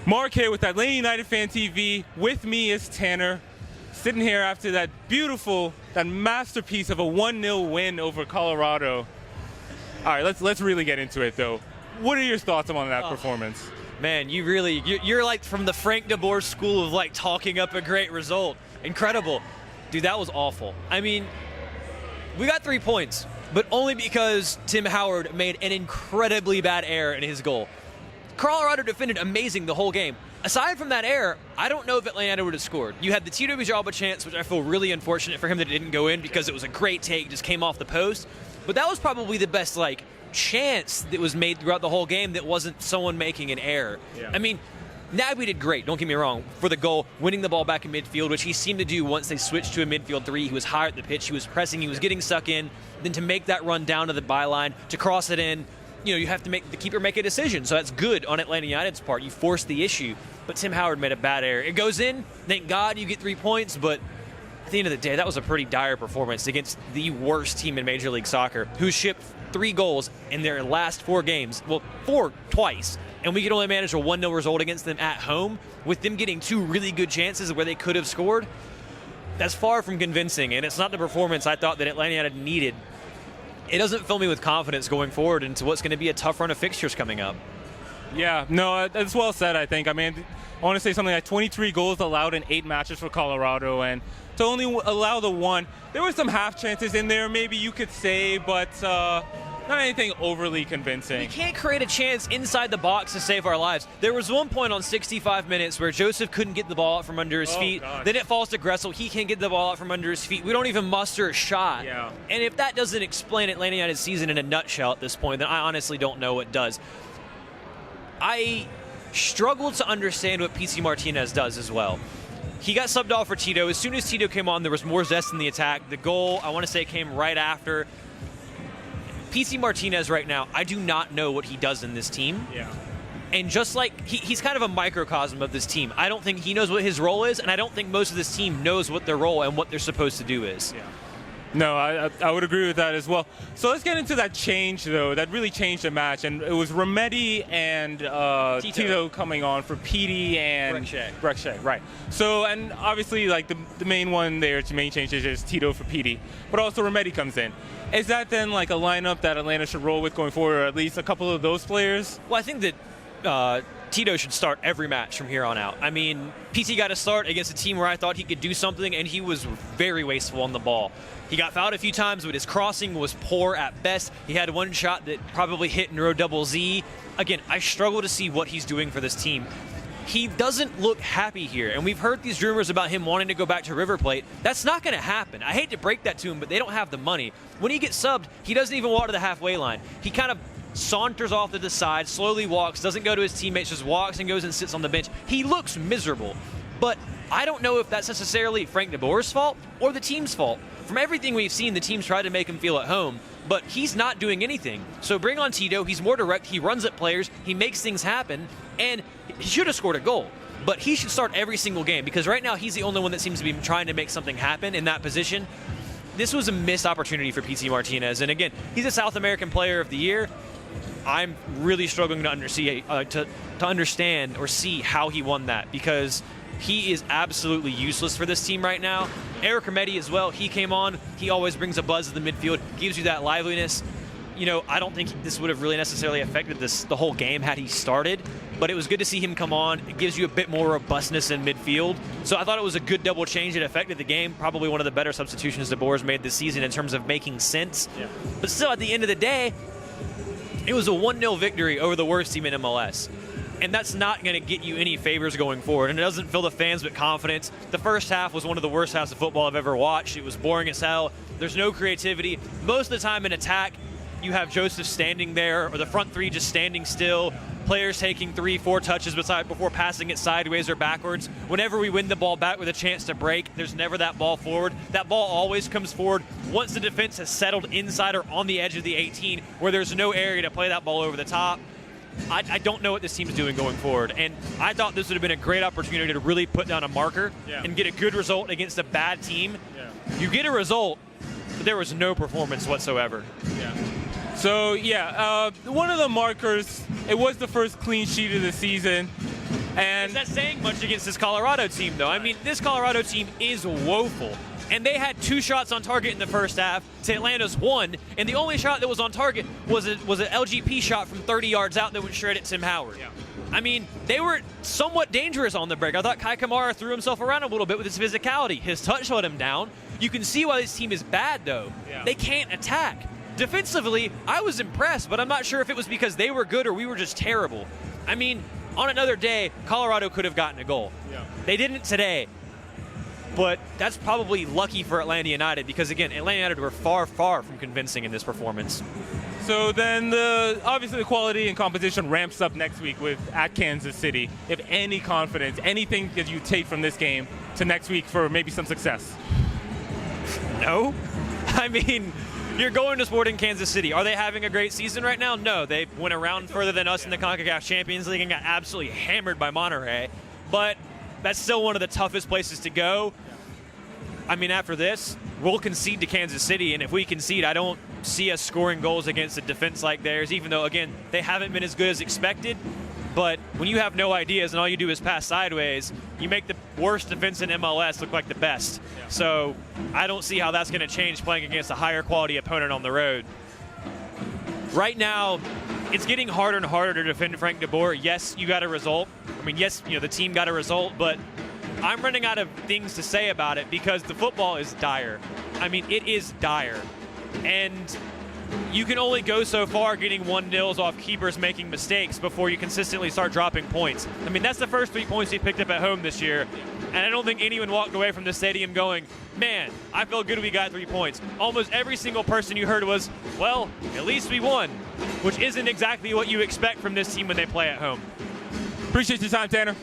Marc here with Atlanta United Fan TV. With me is Tanner, sitting here after that masterpiece of a 1-0 win over Colorado. All right, let's really get into it, though. What are your thoughts on that performance? Man, you're like from the Frank DeBoer school of like talking up a great result. Incredible. Dude, that was awful. I mean, we got 3 points, but only because Tim Howard made an incredibly bad error in his goal. Colorado defended amazing the whole game. Aside from that error, I don't know if Atlanta would have scored. You had the Tito chance, which I feel really unfortunate for him that it didn't go in because it was a great take, just came off the post. But that was probably the best chance that was made throughout the whole game that wasn't someone making an error. Yeah. I mean, Nagby did great, don't get me wrong, for the goal, winning the ball back in midfield, which he seemed to do once they switched to a midfield three. He was higher at the pitch, he was pressing, he was getting stuck in. Then to make that run down to the byline, to cross it in, you have to make the keeper make a decision. So that's good on Atlanta United's part. You force the issue. But Tim Howard made a bad error. It goes in. Thank God you get 3 points. But at the end of the day, that was a pretty dire performance against the worst team in Major League Soccer, who shipped 3 goals in their last 4 games. Well, 4 twice. And we could only manage a 1-0 result against them at home, with them getting 2 really good chances where they could have scored. That's far from convincing. And it's not the performance I thought that Atlanta United needed. It doesn't fill me with confidence going forward into what's going to be a tough run of fixtures coming up. Yeah, no, that's well said, I think. I mean, I want to say something like 23 goals allowed in 8 matches for Colorado, and to only allow the 1, there were some half chances in there, maybe you could say, but not anything overly convincing. We can't create a chance inside the box to save our lives. There was one point on 65 minutes where Joseph couldn't get the ball out from under his feet. Gosh. Then it falls to Gressel. He can't get the ball out from under his feet. We don't even muster a shot. Yeah. And if that doesn't explain Atlanta United's season in a nutshell at this point, then I honestly don't know what does. I struggle to understand what PC Martinez does as well. He got subbed off for Tito. As soon as Tito came on, there was more zest in the attack. The goal, I want to say, came right after. PC Martinez right now, I do not know what he does in this team. Yeah. And just like, he's kind of a microcosm of this team. I don't think he knows what his role is, and I don't think most of this team knows what their role and what they're supposed to do is. Yeah. No, I would agree with that as well. So let's get into that change, though, that really changed the match. And it was Remedi and Tito coming on for Petey and Breck Shea. Right. So, and obviously, the main one there, the main change is Tito for Petey. But also Remedi comes in. Is that then a lineup that Atlanta should roll with going forward, or at least a couple of those players? Well, I think that Tito should start every match from here on out. I mean, PT got to start against a team where I thought he could do something, and he was very wasteful on the ball. He got fouled a few times, but his crossing was poor at best. He had one shot that probably hit Neuro Double Z. Again, I struggle to see what he's doing for this team. He doesn't look happy here, and we've heard these rumors about him wanting to go back to River Plate. That's not going to happen. I hate to break that to him, but they don't have the money. When he gets subbed, he doesn't even walk to the halfway line. He kind of saunters off to the side, slowly walks, doesn't go to his teammates, just walks and goes and sits on the bench. He looks miserable, but I don't know if that's necessarily Frank DeBoer's fault or the team's fault. From everything we've seen, the team's tried to make him feel at home, but he's not doing anything. So bring on Tito. He's more direct. He runs at players. He makes things happen, and he should have scored a goal. But he should start every single game, because right now he's the only one that seems to be trying to make something happen in that position. This was a missed opportunity for PC Martinez, and again, he's a South American Player of the Year. I'm really struggling to understand or see how he won that, because he is absolutely useless for this team right now. Eric Remedi as well, he came on. He always brings a buzz to the midfield, gives you that liveliness. I don't think this would have really necessarily affected the whole game had he started, but it was good to see him come on. It gives you a bit more robustness in midfield. So I thought it was a good double change. It affected the game. Probably one of the better substitutions DeBoer's made this season in terms of making sense. Yeah. But still, at the end of the day, it was a 1-0 victory over the worst team in MLS. And that's not going to get you any favors going forward. And it doesn't fill the fans with confidence. The first half was one of the worst halves of football I've ever watched. It was boring as hell. There's no creativity. Most of the time in attack, you have Joseph standing there, or the front three just standing still. Players taking 3-4 touches before passing it sideways or backwards. Whenever we win the ball back with a chance to break, there's never that ball forward. That ball always comes forward once the defense has settled inside or on the edge of the 18, where there's no area to play that ball over the top. I don't know what this team's doing going forward, and I thought this would have been a great opportunity to really put down a marker and get a good result against a bad team. Yeah. You get a result, but there was no performance whatsoever. Yeah. So, one of the markers, it was the first clean sheet of the season. And is that saying much against this Colorado team, though? I mean, this Colorado team is woeful. And they had 2 shots on target in the first half to Atlanta's 1, and the only shot that was on target was an LGP shot from 30 yards out that went straight at Tim Howard. Yeah. I mean, they were somewhat dangerous on the break. I thought Kai Kamara threw himself around a little bit with his physicality. His touch let him down. You can see why this team is bad, though. Yeah. They can't attack. Defensively, I was impressed, but I'm not sure if it was because they were good or we were just terrible. I mean, on another day, Colorado could have gotten a goal. Yeah. They didn't today. But that's probably lucky for Atlanta United because, again, Atlanta United were far, far from convincing in this performance. So then obviously the quality and competition ramps up next week at Kansas City. If any confidence, anything that you take from this game to next week for maybe some success? No. I mean, you're going to Sporting Kansas City. Are they having a great season right now? No. They went around further than us in the CONCACAF Champions League and got absolutely hammered by Monterrey. But that's still one of the toughest places to go. I mean, after this, we'll concede to Kansas City, and if we concede, I don't see us scoring goals against a defense like theirs, even though, again, they haven't been as good as expected. But when you have no ideas and all you do is pass sideways, you make the worst defense in MLS look like the best. Yeah. So I don't see how that's going to change playing against a higher quality opponent on the road. Right now, it's getting harder and harder to defend Frank de Boer. Yes, you got a result. I mean, yes, the team got a result, but I'm running out of things to say about it because the football is dire. I mean, it is dire. And you can only go so far getting 1-0s off keepers making mistakes before you consistently start dropping points. I mean, that's the first 3 points he picked up at home this year. And I don't think anyone walked away from the stadium going, man, I feel good we got 3 points. Almost every single person you heard was, well, at least we won, which isn't exactly what you expect from this team when they play at home. Appreciate your time, Tanner.